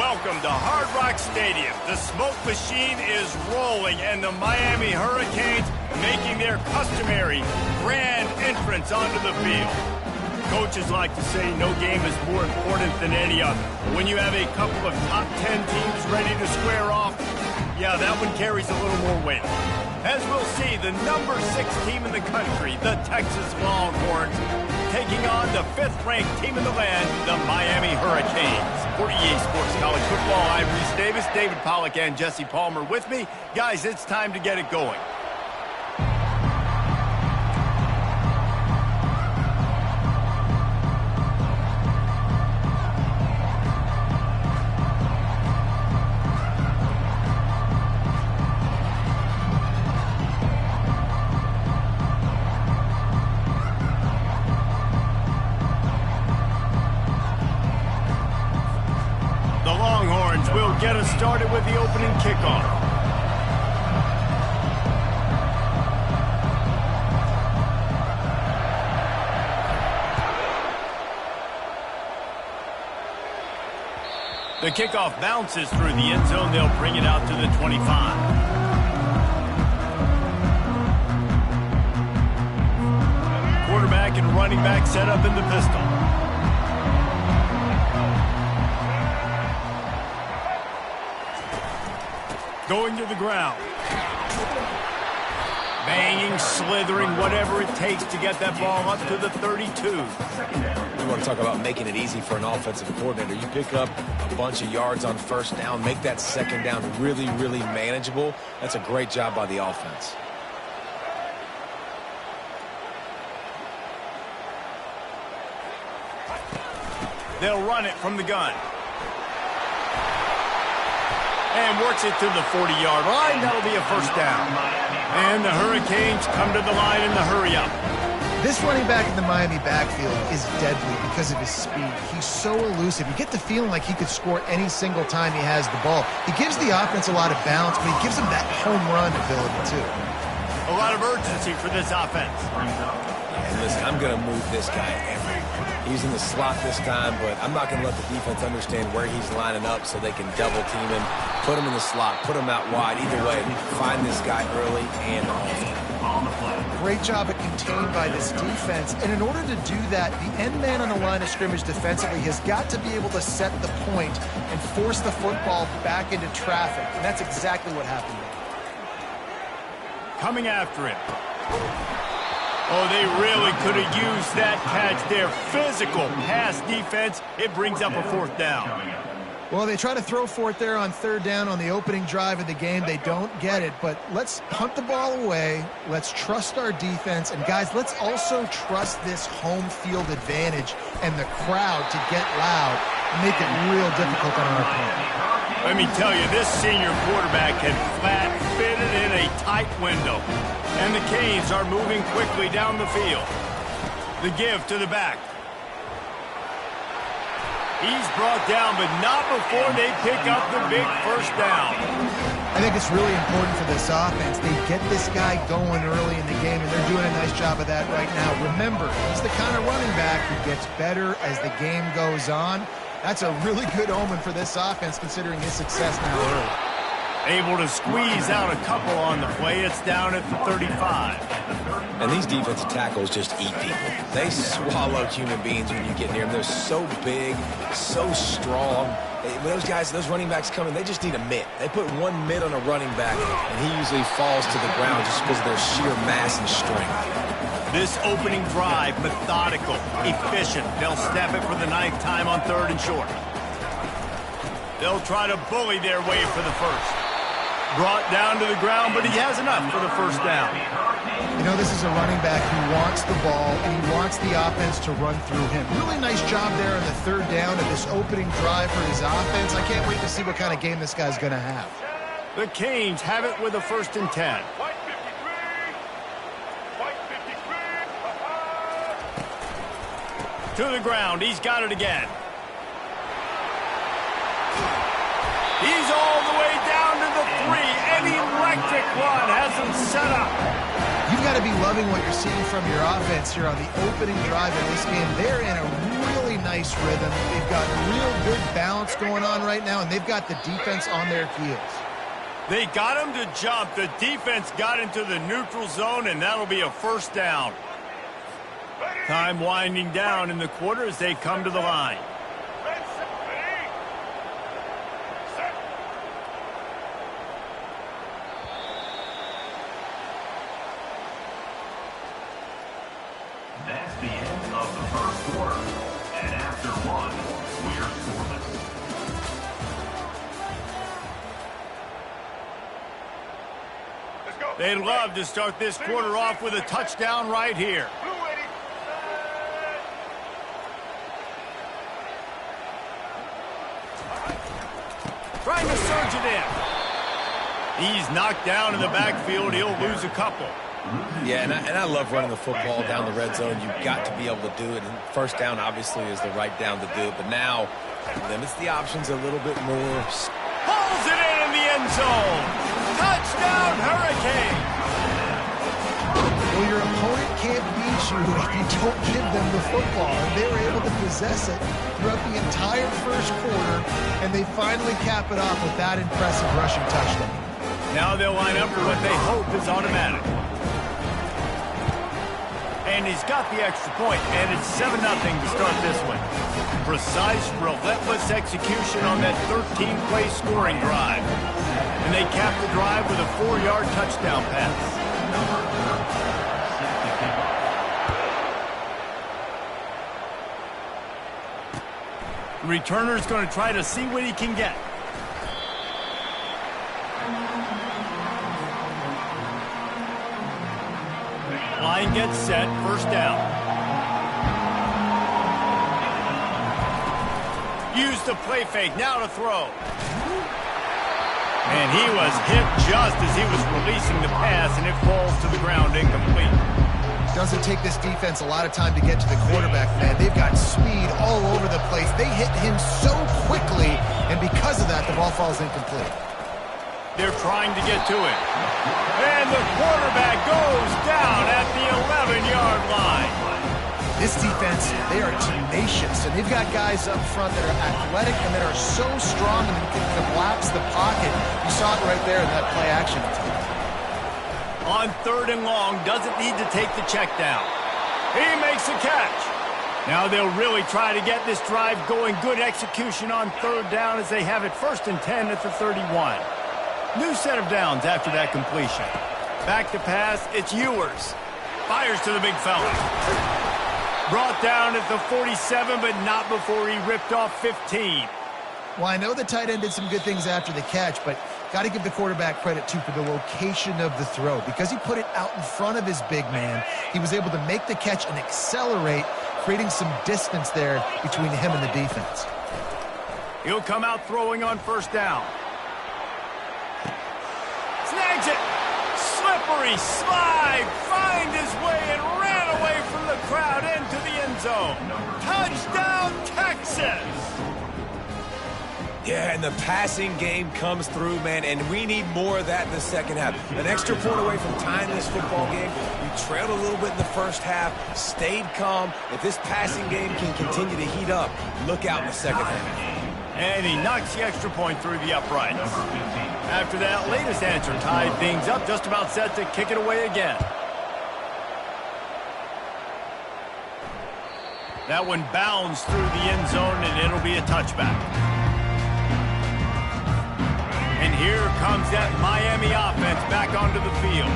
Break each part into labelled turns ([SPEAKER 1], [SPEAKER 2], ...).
[SPEAKER 1] Welcome to Hard Rock Stadium. The smoke machine is rolling, and the Miami Hurricanes making their customary grand entrance onto the field. Coaches like to say no game is more important than any other. When you have a couple of top 10 teams ready to square off, yeah, that one carries a little more weight. As we'll see, the number 6 team in the country, the Texas Longhorns, taking on the 5th-ranked team in the land, the Miami Hurricanes. For EA Sports College Football, I'm Reese Davis, David Pollack, and Jesse Palmer with me. Guys, it's time to get it going. We'll get us started with the opening kickoff. The kickoff bounces through the end zone. They'll bring it out to the 25. Quarterback and running back set up in the pistol. Going to the ground. Banging, slithering, whatever it takes to get that ball up to the 32.
[SPEAKER 2] We want to talk about making it easy for an offensive coordinator. You pick up a bunch of yards on first down, make that second down really, really manageable. That's a great job by the offense.
[SPEAKER 1] They'll run it from the gun. And works it to the 40-yard line. That'll be a first down. And the Hurricanes come to the line in the hurry-up.
[SPEAKER 3] This running back in the Miami backfield is deadly because of his speed. He's so elusive. You get the feeling like he could score any single time he has the ball. He gives the offense a lot of balance, but he gives them that home run ability, too.
[SPEAKER 1] A lot of urgency for this offense.
[SPEAKER 2] And listen, I'm going to move this guy everywhere. He's in the slot this time, but I'm not going to let the defense understand where he's lining up so they can double team him, put him in the slot, put him out wide. Either way, find this guy early and often.
[SPEAKER 3] Great job at contained by this defense. And in order to do that, the end man on the line of scrimmage defensively has got to be able to set the point and force the football back into traffic. And that's exactly what happened there.
[SPEAKER 1] Coming after him. Oh, they really could have used that catch there. Physical pass defense. It brings up a fourth down.
[SPEAKER 3] Well, they try to throw for it there on third down on the opening drive of the game. They don't get it, but let's punt the ball away. Let's trust our defense. And, guys, let's also trust this home field advantage and the crowd to get loud and make it real difficult on our opponent.
[SPEAKER 1] Let me tell you, this senior quarterback had flat fitted in a tight window. And the Canes are moving quickly down the field. The give to the back. He's brought down, but not before they pick up the big first down.
[SPEAKER 3] I think it's really important for this offense. They get this guy going early in the game, and they're doing a nice job of that right now. Remember, he's the kind of running back who gets better as the game goes on. That's a really good omen for this offense, considering his success now early.
[SPEAKER 1] Able to squeeze out a couple on the play. It's down at the 35.
[SPEAKER 2] And these defensive tackles just eat people. They swallow human beings when you get near them. They're so big, so strong. When those guys, those running backs come in, they just need a mitt. They put one mitt on a running back, and he usually falls to the ground just because of their sheer mass and strength.
[SPEAKER 1] This opening drive, methodical, efficient. They'll snap it for the 9th time on 3rd and short. They'll try to bully their way for the first. Brought down to the ground, but he has enough for the first down.
[SPEAKER 3] You know, this is a running back who wants the ball, and he wants the offense to run through him. Really nice job there on the 3rd down of this opening drive for his offense. I can't wait to see what kind of game this guy's going to have.
[SPEAKER 1] The Canes have it with a 1st and 10. To the ground. He's got it again. He's all the way down to the 3. An electric run has him set up.
[SPEAKER 3] You've got to be lucky loving what you're seeing from your offense here on the opening drive of this game. They're in a really nice rhythm. They've got real good balance going on right now, and they've got the defense on their heels.
[SPEAKER 1] They got him to jump. The defense got into the neutral zone, and that'll be a first down. Time winding down in the quarter as they come to the line.
[SPEAKER 4] That's the end of the first quarter. And after one, we're scoreless.
[SPEAKER 1] They'd love to start this quarter off with a touchdown right here. Trying to surge it in. He's knocked down in the backfield. He'll lose a couple.
[SPEAKER 2] Yeah, and I love running the football down the red zone. You've got to be able to do it. And first down, obviously, is the right down to do it. But now, limits the options a little bit more.
[SPEAKER 1] Pulls it in the end zone. Touchdown, Hurricane.
[SPEAKER 3] Well, your opponent can't beat you if you don't give them the football. And they were able to possess it throughout the entire first quarter, and they finally cap it off with that impressive rushing touchdown.
[SPEAKER 1] Now they'll line up for what they hope is automatic. And he's got the extra point, and it's 7-0 to start this one. Precise, relentless execution on that 13-play scoring drive. And they cap the drive with a 4-yard touchdown pass. The returner's going to try to see what he can get. Line gets set, first down. Use the play fake, now to throw. And he was hit just as he was releasing the pass, and it falls to the ground incomplete.
[SPEAKER 3] Doesn't take this defense a lot of time to get to the quarterback, man. They've got speed all over the place. They hit him so quickly, and because of that, the ball falls incomplete.
[SPEAKER 1] They're trying to get to it. And the quarterback goes down at the 11-yard line.
[SPEAKER 3] This defense, they are tenacious, and they've got guys up front that are athletic and that are so strong and can collapse the pocket. You saw it right there in that play action attempt.
[SPEAKER 1] On 3rd and long, doesn't need to take the check down. He makes a catch. Now they'll really try to get this drive going. Good execution on 3rd down as they have it 1st and 10 at the 31. New set of downs after that completion. Back to pass, it's Ewers. Fires to the big fella. Brought down at the 47, but not before he ripped off 15.
[SPEAKER 3] Well, I know the tight end did some good things after the catch, but got to give the quarterback credit, too, for the location of the throw. Because he put it out in front of his big man, he was able to make the catch and accelerate, creating some distance there between him and the defense.
[SPEAKER 1] He'll come out throwing on 1st down. Snags it. Slippery slide. Find his way and ran away from the crowd into the end zone. Touchdown, Texas.
[SPEAKER 2] Yeah, and the passing game comes through, man, and we need more of that in the second half. An extra point away from tying this football game. We trailed a little bit in the first half, stayed calm. If this passing game can continue to heat up, look out in the second half.
[SPEAKER 1] And he knocks the extra point through the uprights. After that latest answer tied things up, just about set to kick it away again. That one bounds through the end zone, and it'll be a touchback. And here comes that Miami offense back onto the field.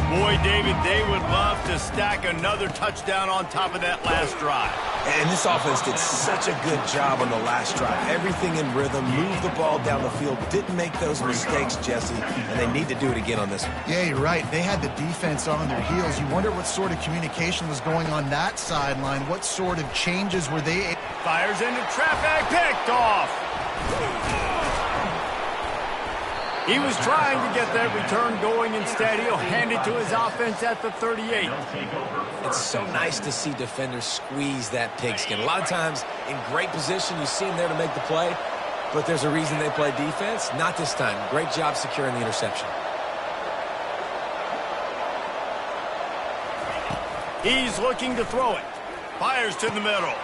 [SPEAKER 1] Boy, David, they would love to stack another touchdown on top of that last drive.
[SPEAKER 2] And this offense did such a good job on the last drive. Everything in rhythm, moved the ball down the field, didn't make those mistakes, Jesse, and they need to do it again on this one.
[SPEAKER 3] Yeah, you're right. They had the defense on their heels. You wonder what sort of communication was going on that sideline. What sort of changes were they?
[SPEAKER 1] Fires into traffic, picked off. He was trying to get that return going. Instead, he'll hand it to his offense at the 38.
[SPEAKER 2] It's so nice to see defenders squeeze that pigskin. A lot of times, in great position, you see them there to make the play, but there's a reason they play defense. Not this time. Great job securing the interception.
[SPEAKER 1] He's looking to throw it. Fires to the middle.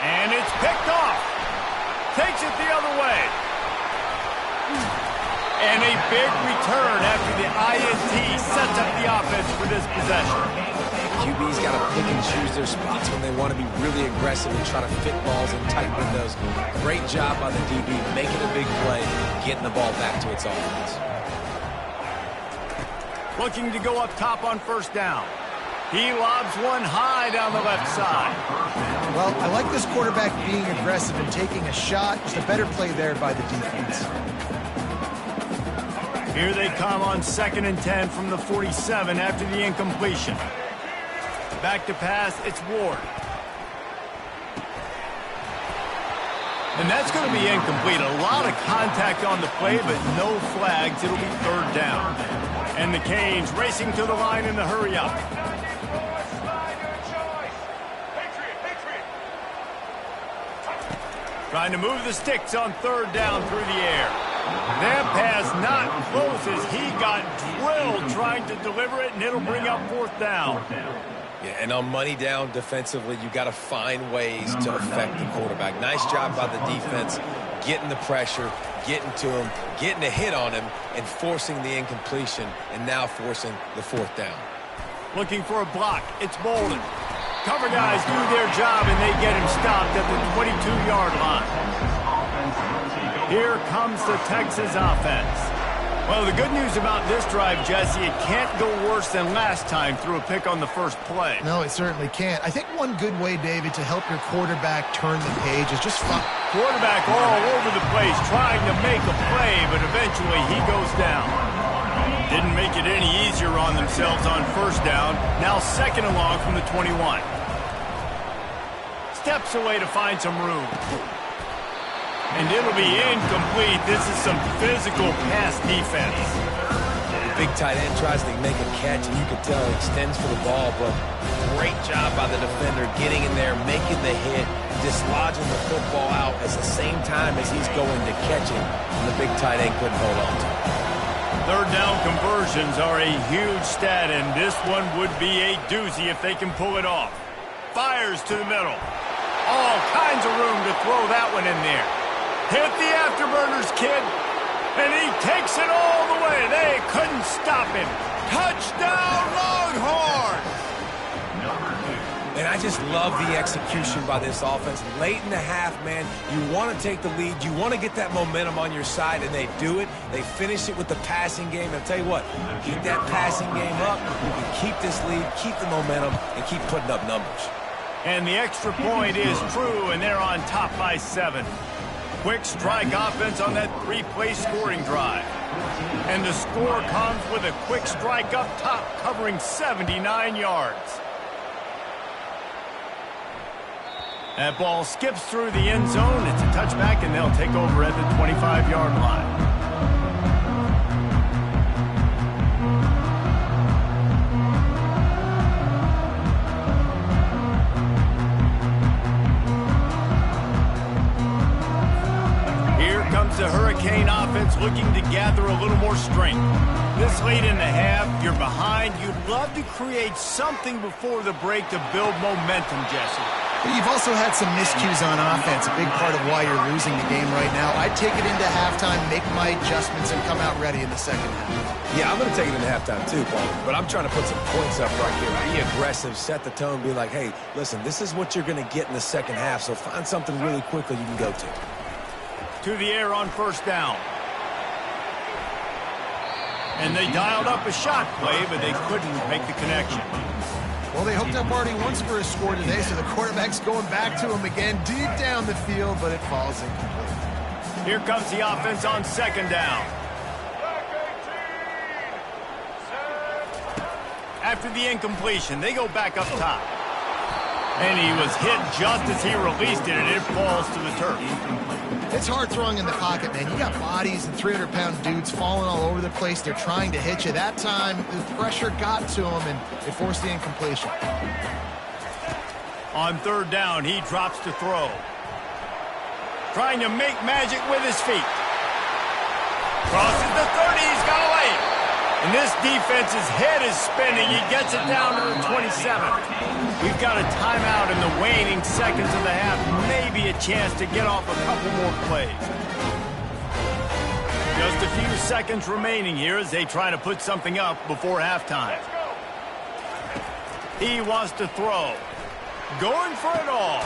[SPEAKER 1] And it's picked off. Takes it the other way. And a big return after the INT sets up the offense for this possession.
[SPEAKER 2] QB's got to pick and choose their spots when they want to be really aggressive and try to fit balls in tight windows. Great job by the DB, making a big play, getting the ball back to its offense.
[SPEAKER 1] Looking to go up top on first down. He lobs one high down the left side.
[SPEAKER 3] Well, I like this quarterback being aggressive and taking a shot. Just a better play there by the defense.
[SPEAKER 1] Here they come on 2nd and 10 from the 47 after the incompletion. Back to pass, it's Ward. And that's going to be incomplete. A lot of contact on the play, but no flags. It'll be 3rd down. And the Canes racing to the line in the hurry-up. Trying to move the sticks on 3rd down through the air. That pass not close as he got drilled trying to deliver it, and it'll bring up 4th down.
[SPEAKER 2] Yeah, and on money down defensively, you got to find ways to affect the quarterback. Nice job by the defense, getting the pressure, getting to him, getting a hit on him, and forcing the incompletion, and now forcing the 4th down.
[SPEAKER 1] Looking for a block. It's Bolden. Cover guys do their job, and they get him stopped at the 22-yard line. Here comes the Texas offense. Well, the good news about this drive, Jesse, it can't go worse than last time through a pick on the first play.
[SPEAKER 3] No, it certainly can't. I think one good way, David, to help your quarterback turn the page is just
[SPEAKER 1] quarterback all over the place trying to make a play, but eventually he goes down. Didn't make it any easier on themselves on first down. Now 2nd and long from the 21. Steps away to find some room. And it'll be incomplete. This is some physical pass defense.
[SPEAKER 2] Big tight end tries to make a catch, and you can tell he extends for the ball, but great job by the defender getting in there, making the hit, dislodging the football out at the same time as he's going to catch it, and the big tight end couldn't hold on to it.
[SPEAKER 1] 3rd down conversions are a huge stat, and this one would be a doozy if they can pull it off. Fires to the middle. All kinds of room to throw that one in there. Hit the afterburners, kid. And he takes it all the way. They couldn't stop him. Touchdown, Longhorns!
[SPEAKER 2] And I just love the execution by this offense. Late in the half, man, you want to take the lead. You want to get that momentum on your side, and they do it. They finish it with the passing game. And I'll tell you what, keep that passing game up. You can keep this lead, keep the momentum, and keep putting up numbers.
[SPEAKER 1] And the extra point is true, and they're on top by 7. Quick strike offense on that 3-play scoring drive. And the score comes with a quick strike up top covering 79 yards. That ball skips through the end zone. It's a touchback, and they'll take over at the 25-yard line. The Hurricane offense looking to gather a little more strength. This late in the half, you're behind. You'd love to create something before the break to build momentum, Jesse.
[SPEAKER 3] But you've also had some miscues on offense, a big part of why you're losing the game right now. I'd take it into halftime, make my adjustments, and come out ready in the 2nd half.
[SPEAKER 2] Yeah, I'm going to take it into halftime too, Paul. But I'm trying to put some points up right here. Be aggressive, set the tone, be like, hey, listen, this is what you're going to get in the 2nd half, so find something really quickly you can go to.
[SPEAKER 1] To the air on first down. And they dialed up a shot play, but they couldn't make the connection.
[SPEAKER 3] Well, they hooked up already once for a score today, so the quarterback's going back to him again deep down the field, but it falls incomplete.
[SPEAKER 1] Here comes the offense on 2nd down. After the incompletion, they go back up top. And he was hit just as he released it, and it falls to the turf.
[SPEAKER 3] It's hard throwing in the pocket, man. You got bodies and 300-pound dudes falling all over the place. They're trying to hit you. That time, the pressure got to him, and it forced the incompletion.
[SPEAKER 1] On 3rd down, he drops to throw. Trying to make magic with his feet. Crosses the 30, he's got away. And And this defense's head is spinning. He gets it down to the 27. We've got a timeout in the waning seconds of the half. Maybe a chance to get off a couple more plays. Just a few seconds remaining here as they try to put something up before halftime. He wants to throw. Going for it all.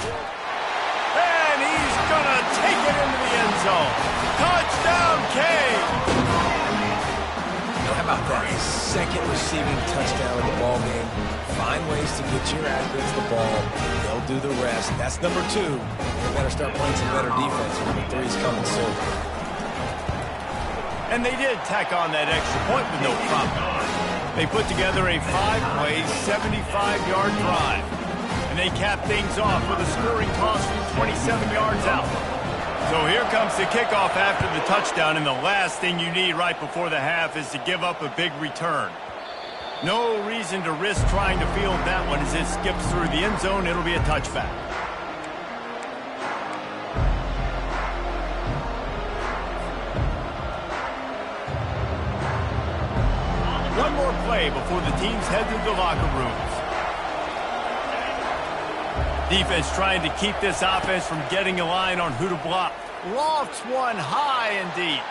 [SPEAKER 1] And he's going to take it into the end zone. Touchdown, Cade!
[SPEAKER 2] How about that? His second receiving touchdown in the ball game. Find ways to get your athletes the ball. They'll do the rest. That's number 2. They better start playing some better defense when the 3's coming soon.
[SPEAKER 1] And they did tack on that extra point with no problem. They put together a 5-play, 75-yard drive. And they cap things off with a scoring toss from 27 yards out. So here comes the kickoff after the touchdown, and the last thing you need right before the half is to give up a big return. No reason to risk trying to field that one. As it skips through the end zone, it'll be a touchback. One more play before the teams head to the locker rooms. Defense trying to keep this offense from getting a line on who to block. Lofts one high and deep.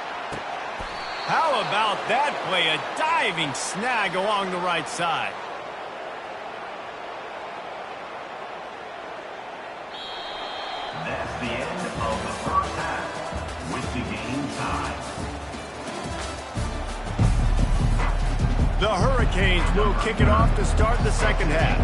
[SPEAKER 1] How about that play? A diving snag along the right side.
[SPEAKER 4] That's the end of the first half with the game tied.
[SPEAKER 1] The Hurricanes will kick it off to start the second half.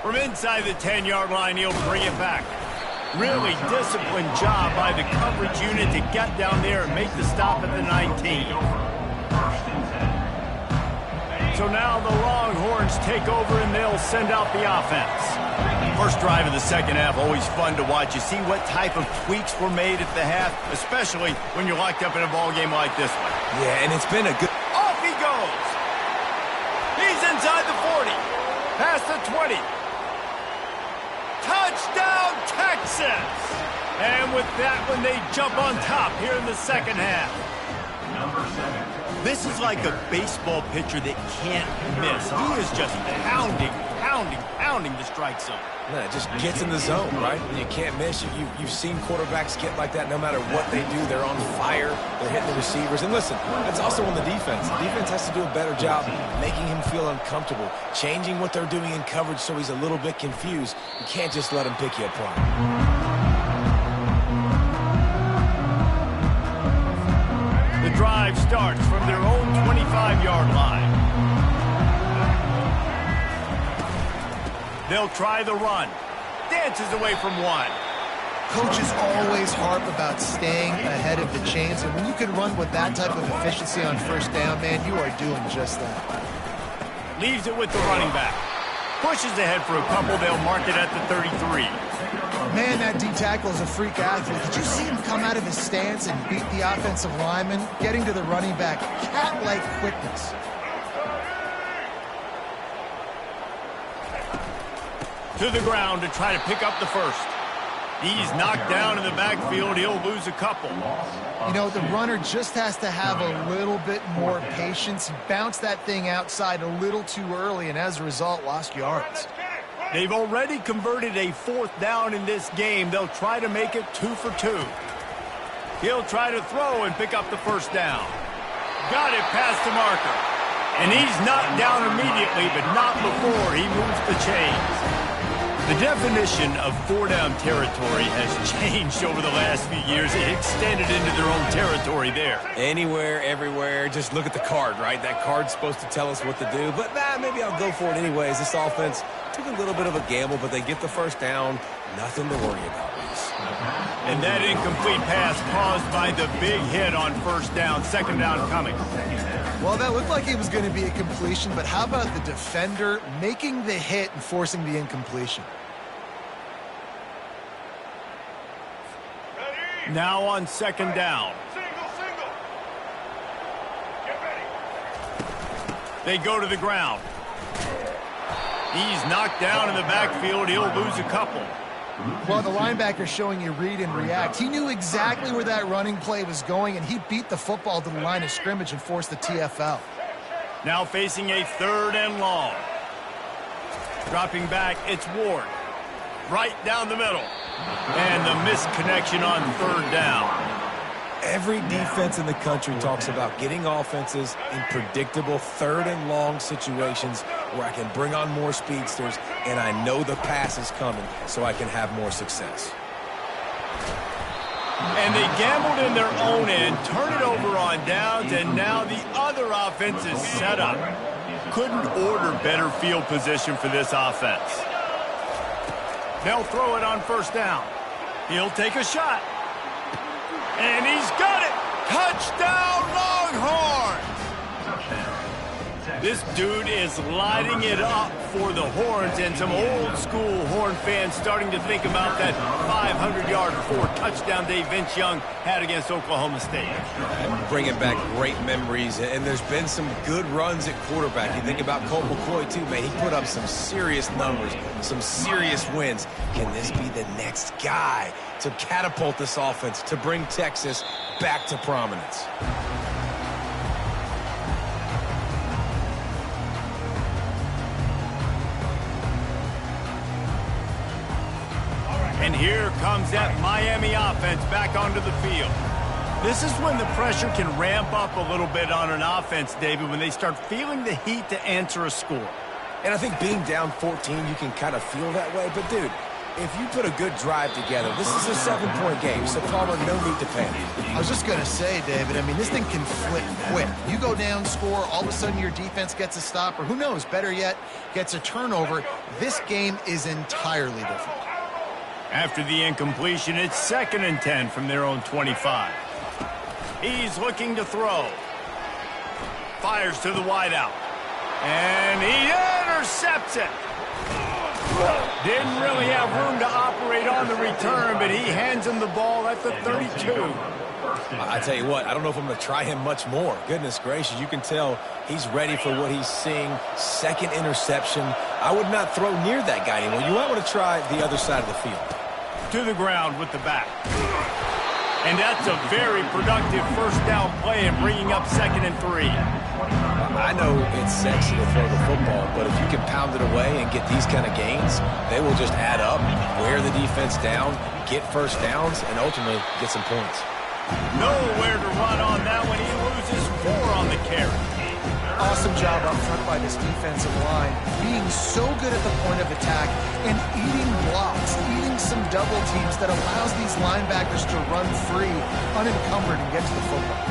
[SPEAKER 1] From inside the 10-yard line, he'll bring it back. Really disciplined job by the coverage unit to get down there and make the stop at the 19. So now the Longhorns take over and they'll send out the offense. First drive of the second half, always fun to watch. You see what type of tweaks were made at the half, especially when you're locked up in a ball game like this one.
[SPEAKER 2] Yeah, and it's been a good...
[SPEAKER 1] Off he goes! He's inside the 40. Past the 20. Touchdown, Texas! And with that one, they jump on top here in the second half.
[SPEAKER 4] Number 7.
[SPEAKER 1] This is like a baseball pitcher that can't miss. He is just pounding the strike zone.
[SPEAKER 2] No, it just gets in the zone, right? You can't miss. You've seen quarterbacks get like that no matter what they do. They're on fire. They're hitting the receivers. And listen, it's also on the defense. The defense has to do a better job making him feel uncomfortable, changing what they're doing in coverage so he's a little bit confused. You can't just let him pick you apart.
[SPEAKER 1] The drive starts from their own 25-yard line. They'll try the run. Dances away from one.
[SPEAKER 3] Coaches always harp about staying ahead of the chains, and when you can run with that type of efficiency on first down, man, you are doing just that.
[SPEAKER 1] Leaves it with the running back. Pushes ahead for a couple. They'll mark it at the 33.
[SPEAKER 3] Man, that D-tackle is a freak athlete. Did you see him come out of his stance and beat the offensive lineman, getting to the running back? Cat-like quickness.
[SPEAKER 1] To the ground to try to pick up the first. He's knocked down in the backfield. He'll lose a couple.
[SPEAKER 3] You know, the runner just has to have a little bit more patience. He bounced that thing outside a little too early, and as a result, lost yards.
[SPEAKER 1] They've already converted a fourth down in this game. They'll try to make it 2 for 2. He'll try to throw and pick up the first down. Got it past the marker. And he's knocked down immediately, but not before he moves the chains. The definition of four-down territory has changed over the last few years. It extended into their own territory there.
[SPEAKER 2] Anywhere, everywhere, just look at the card, right? That card's supposed to tell us what to do, but maybe I'll go for it anyways. This offense took a little bit of a gamble, but they get the first down. Nothing to worry about, Reese.
[SPEAKER 1] And that incomplete pass caused by the big hit on first down. Second down coming.
[SPEAKER 3] Well, that looked like it was going to be a completion, but how about the defender making the hit and forcing the incompletion?
[SPEAKER 1] Now on second down. They go to the ground. He's knocked down in the backfield. He'll lose a couple.
[SPEAKER 3] Well, the linebacker showing you read and react. He knew exactly where that running play was going, and he beat the football to the line of scrimmage and forced the TFL.
[SPEAKER 1] Now facing a 3rd and long. Dropping back, it's Ward. Right down the middle. And the misconnection on 3rd down.
[SPEAKER 2] Every defense in the country talks about getting offenses in predictable 3rd and long situations where I can bring on more speedsters and I know the pass is coming so I can have more success.
[SPEAKER 1] And they gambled in their own end, turn it over on downs, and now the other offense is set up. Couldn't order better field position for this offense. They'll throw it on 1st down. He'll take a shot. And he's got it! Touchdown, Longhorns! This dude is lighting it up for the Horns, and some old-school Horn fans starting to think about that 500-yard 4-touchdown day Vince Young had against Oklahoma State.
[SPEAKER 2] Bringing back great memories, and there's been some good runs at quarterback. You think about Colt McCoy, too, man. He put up some serious numbers, some serious wins. Can this be the next guy to catapult this offense, to bring Texas back to prominence?
[SPEAKER 1] And here comes that Miami offense back onto the field. This is when the pressure can ramp up a little bit on an offense, David, when they start feeling the heat to answer a score.
[SPEAKER 2] And I think being down 14, you can kind of feel that way. But, dude, if you put a good drive together, this is a 7-point game, so Palmer, no need to panic.
[SPEAKER 3] I was just going to say, David, I mean, this thing can flip quick. You go down, score, all of a sudden your defense gets a stop, or who knows, better yet, gets a turnover. This game is entirely different.
[SPEAKER 1] After the incompletion, it's 2nd and 10 from their own 25. He's looking to throw. Fires to the wideout. And he intercepts it. Didn't really have room to operate on the return, but he hands him the ball at the 32.
[SPEAKER 2] I tell you what, I don't know if I'm going to try him much more. Goodness gracious, you can tell he's ready for what he's seeing. 2nd interception. I would not throw near that guy anymore. You might want to try the other side of the field.
[SPEAKER 1] To the ground with the back. And that's a very productive 1st down play and bringing up 2nd and 3.
[SPEAKER 2] I know it's sexy to throw the football, but if you can pound it away and get these kind of gains, they will just add up, wear the defense down, get 1st downs, and ultimately get some points.
[SPEAKER 1] Nowhere to run on that one. He loses 4 on the carry.
[SPEAKER 3] Awesome job up front by this defensive line, being so good at the point of attack and eating blocks, eating some double teams that allows these linebackers to run free, unencumbered, and get to the football.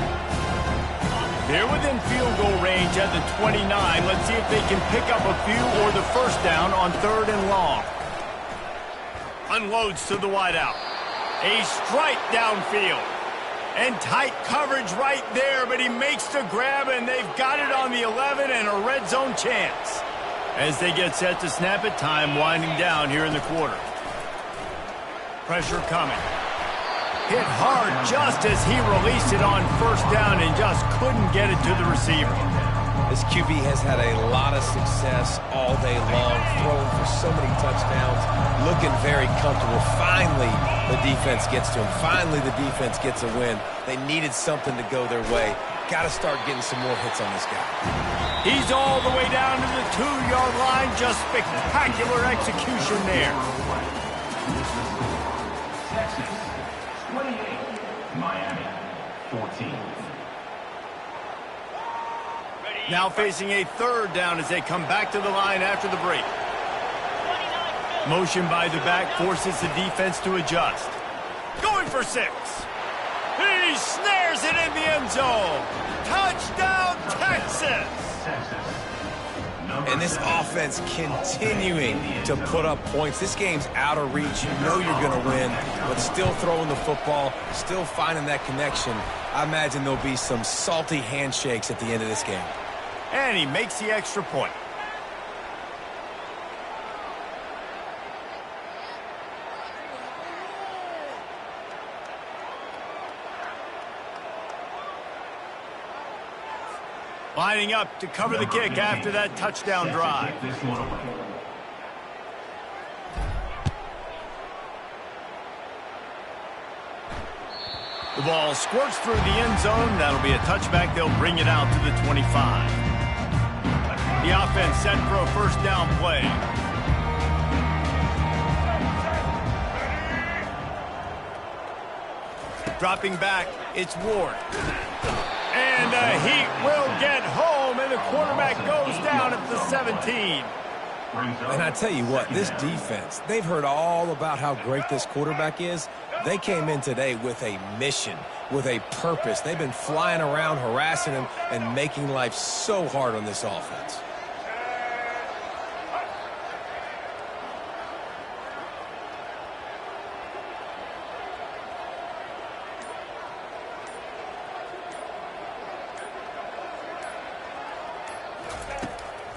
[SPEAKER 1] They're within field goal range at the 29. Let's see if they can pick up a few or the 1st down on 3rd and long. Unloads to the wideout. A strike downfield. And tight coverage right there, but he makes the grab, and they've got it on the 11 and a red zone chance. As they get set to snap it, time winding down here in the quarter. Pressure coming. Hit hard just as he released it on 1st down and just couldn't get it to the receiver.
[SPEAKER 2] This QB has had a lot of success all day long, throwing for so many touchdowns, looking very comfortable. Finally, the defense gets to him. Finally, the defense gets a win. They needed something to go their way. Got to start getting some more hits on this guy.
[SPEAKER 1] He's all the way down to the 2-yard line. Just spectacular execution there.
[SPEAKER 4] Texas, 28. Miami, 14.
[SPEAKER 1] Now facing a 3rd down as they come back to the line after the break. Motion by the back forces the defense to adjust. Going for 6. He snares it in the end zone. Touchdown, Texas!
[SPEAKER 2] And this offense continuing to put up points. This game's out of reach. You know you're going to win, but still throwing the football, still finding that connection. I imagine there'll be some salty handshakes at the end of this game.
[SPEAKER 1] And he makes the extra point. Lining up to cover the kick after that touchdown drive. The ball squirts through the end zone. That'll be a touchback. They'll bring it out to the 25. The offense set for a first down play. Dropping back, it's Ward. And the Heat will get home, and the quarterback goes down at the 17.
[SPEAKER 2] And I tell you what, this defense, they've heard all about how great this quarterback is. They came in today with a mission, with a purpose. They've been flying around, harassing him, and making life so hard on this offense.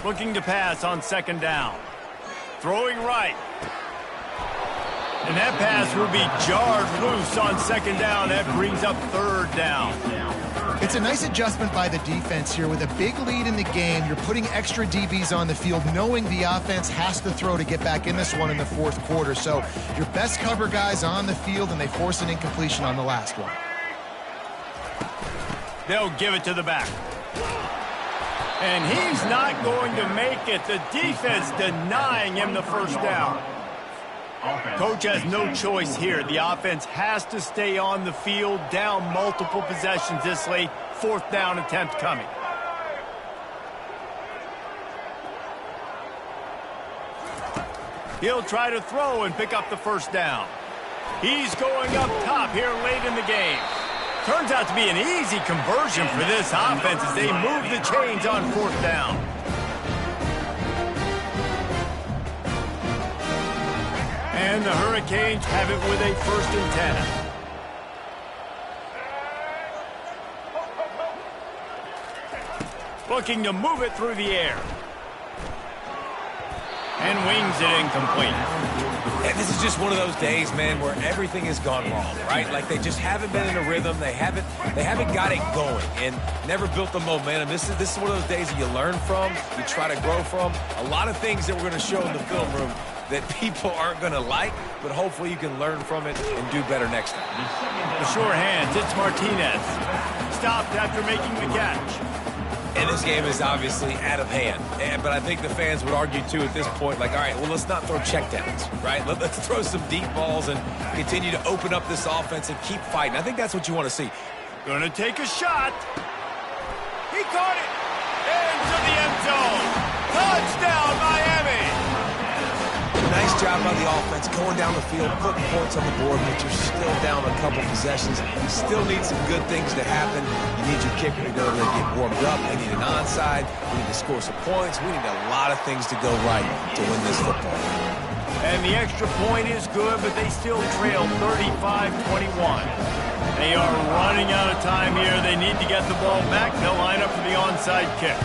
[SPEAKER 1] Looking to pass on second down. Throwing right. And that pass will be jarred loose on second down. That brings up third down.
[SPEAKER 3] It's a nice adjustment by the defense here. With a big lead in the game, you're putting extra DBs on the field, knowing the offense has to throw to get back in this one in the fourth quarter. So your best cover guys on the field, and they force an incompletion on the last one.
[SPEAKER 1] They'll give it to the back. And he's not going to make it. The defense denying him the first down. Coach has no choice here. The offense has to stay on the field, down multiple possessions this late. Fourth down attempt coming. He'll try to throw and pick up the first down. He's going up top here late in the game. Turns out to be an easy conversion for this offense as they move the chains on fourth down. And the Hurricanes have it with a 1st and 10. Looking to move it through the air. And wings it incomplete.
[SPEAKER 2] And this is just one of those days, man, where everything has gone wrong, right? Like they just haven't been in a rhythm. They haven't got it going and never built the momentum. This is one of those days that you learn from, you try to grow from. A lot of things that we're going to show in the film room that people aren't going to like, but hopefully you can learn from it and do better next time.
[SPEAKER 1] The sure hands, it's Martinez. Stopped after making the catch.
[SPEAKER 2] And this game is obviously out of hand. But I think the fans would argue, too, at this point, like, all right, well, let's not throw checkdowns, right? Let's throw some deep balls and continue to open up this offense and keep fighting. I think that's what you want to see.
[SPEAKER 1] Gonna take a shot. He caught it. Into the end zone. Touchdown, Miami.
[SPEAKER 2] Nice job by the offense going down the field, putting points on the board, but you're still down a couple possessions. You still need some good things to happen. You need your kicker to go there, get warmed up. They need an onside. We need to score some points. We need a lot of things to go right to win this football game.
[SPEAKER 1] And the extra point is good, but they still trail 35-21. They are running out of time here. They need to get the ball back. They'll line up for the onside kick.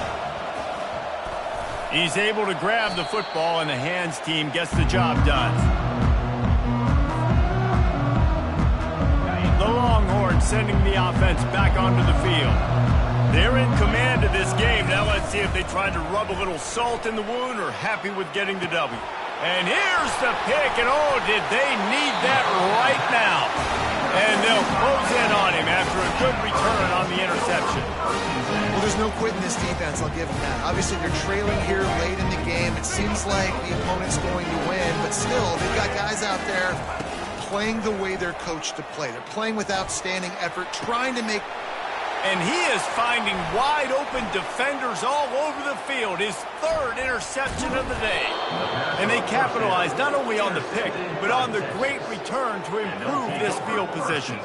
[SPEAKER 1] He's able to grab the football, and the hands team gets the job done. The Longhorns sending the offense back onto the field. They're in command of this game. Now let's see if they tried to rub a little salt in the wound or happy with getting the W. And here's the pick, and oh, did they need that right now. And they'll close in on him after a good return on the interception.
[SPEAKER 3] Well, there's no quitting this defense, I'll give them that. Obviously, they're trailing here late in the game. It seems like the opponent's going to win, but still, they've got guys out there playing the way they're coached to play. They're playing with outstanding effort, trying to make...
[SPEAKER 1] And he is finding wide-open defenders all over the field. His 3rd interception of the day. And they capitalized not only on the pick, but on the great return to improve this field position.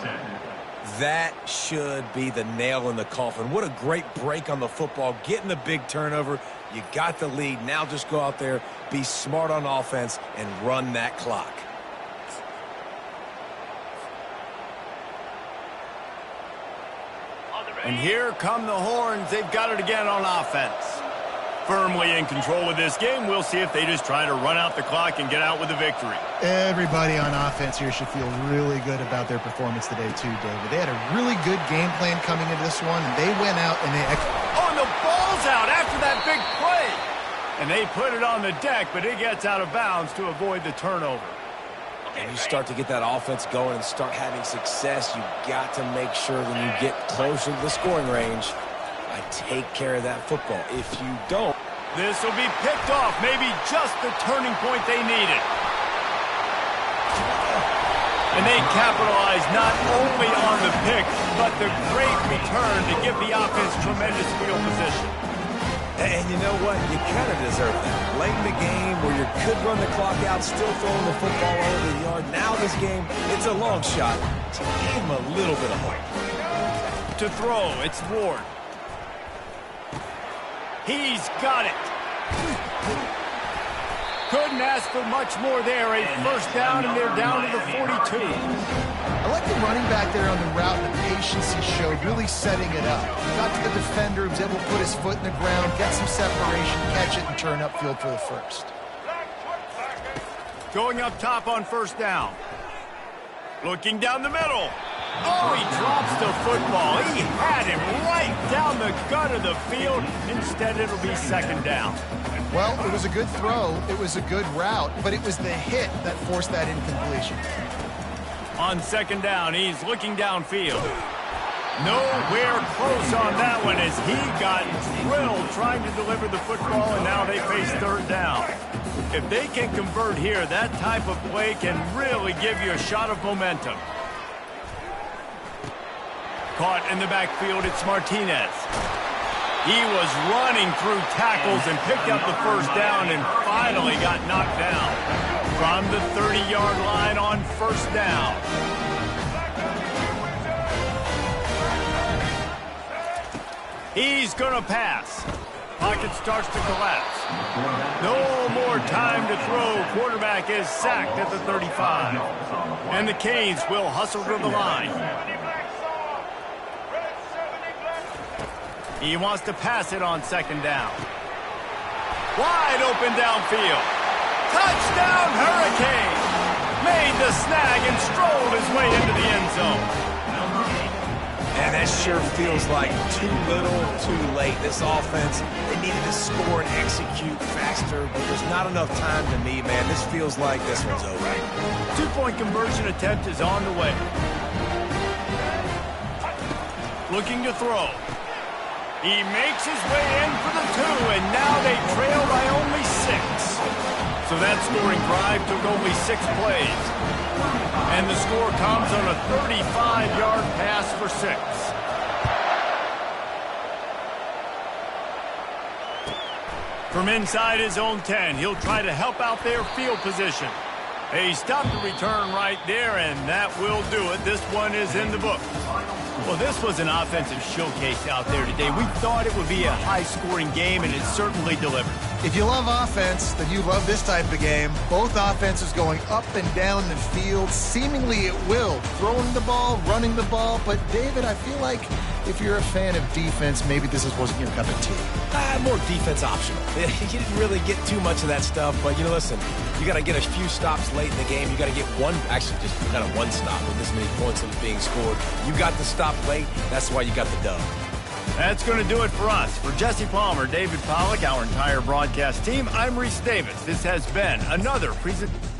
[SPEAKER 2] That should be the nail in the coffin. What a great break on the football, getting the big turnover. You got the lead. Now just go out there, be smart on offense, and run that clock.
[SPEAKER 1] And here come the Horns. They've got it again on offense. Firmly in control of this game. We'll see if they just try to run out the clock and get out with a victory.
[SPEAKER 3] Everybody on offense here should feel really good about their performance today too, David. They had a really good game plan coming into this one, and they went out and they...
[SPEAKER 1] Oh, and the ball's out after that big play. And they put it on the deck, but it gets out of bounds to avoid the turnover.
[SPEAKER 2] and you start to get that offense going and start having success, you got to make sure when you get closer to the scoring range, I take care of that football. If you don't,
[SPEAKER 1] this will be picked off, maybe just the turning point they needed. And they capitalize not only on the pick, but the great return to give the offense tremendous field position.
[SPEAKER 2] And you know what? You kind of deserve that. Late in the game where you could run the clock out, still throwing the football over the yard. Now this game, it's a long shot to give him a little bit of hope.
[SPEAKER 1] To throw, it's Ward. He's got it. Couldn't ask for much more there. A first down, and they're down to the 42.
[SPEAKER 3] I like the running back there on the route and the patience he showed, really setting it up. Got to the defender, was able to put his foot in the ground, get some separation, catch it, and turn upfield for the first.
[SPEAKER 1] Going up top on first down. Looking down the middle. Oh, he drops the football. He had him right down the gut of the field. Instead, it'll be second down.
[SPEAKER 3] Well, it was a good throw. It was a good route, but it was the hit that forced that incompletion.
[SPEAKER 1] On second down, he's looking downfield. Nowhere close on that one as he got drilled trying to deliver the football, and now they face third down. If they can convert here, that type of play can really give you a shot of momentum. Caught in the backfield, it's Martinez. He was running through tackles and picked up the first down and finally got knocked down from the 30-yard line on first down. He's going to pass. Pocket starts to collapse. No more time to throw. Quarterback is sacked at the 35. And the Canes will hustle to the line. He wants to pass it on second down. Wide open downfield. Touchdown, Hurricane! Made the snag and strolled his way into the end zone.
[SPEAKER 2] And that sure feels like too little, too late. This offense, they needed to score and execute faster, but there's not enough time to me, man. This feels like this one's over.
[SPEAKER 1] Two-point conversion attempt is on the way. Looking to throw. He makes his way in for the 2, and now they trail by only 6. So that scoring drive took only 6 plays. And the score comes on a 35-yard pass for 6. From inside his own 10, he'll try to help out their field position. He stopped the return right there, and that will do it. This one is in the book. Well, this was an offensive showcase out there today. We thought it would be a high-scoring game, and it certainly delivered.
[SPEAKER 3] If you love offense, then you love this type of game. Both offenses going up and down the field, seemingly at will. Throwing the ball, running the ball. But, David, I feel like if you're a fan of defense, maybe this wasn't your cup of tea.
[SPEAKER 2] More defense optional. You didn't really get too much of that stuff, but, you know, listen, you got to get a few stops late in the game. You got to get one, actually just kind of one stop with this many points that was being scored. You got the stop late. That's why you got the dub.
[SPEAKER 1] That's going to do it for us. For Jesse Palmer, David Pollack, our entire broadcast team, I'm Reese Davis. This has been another presentation.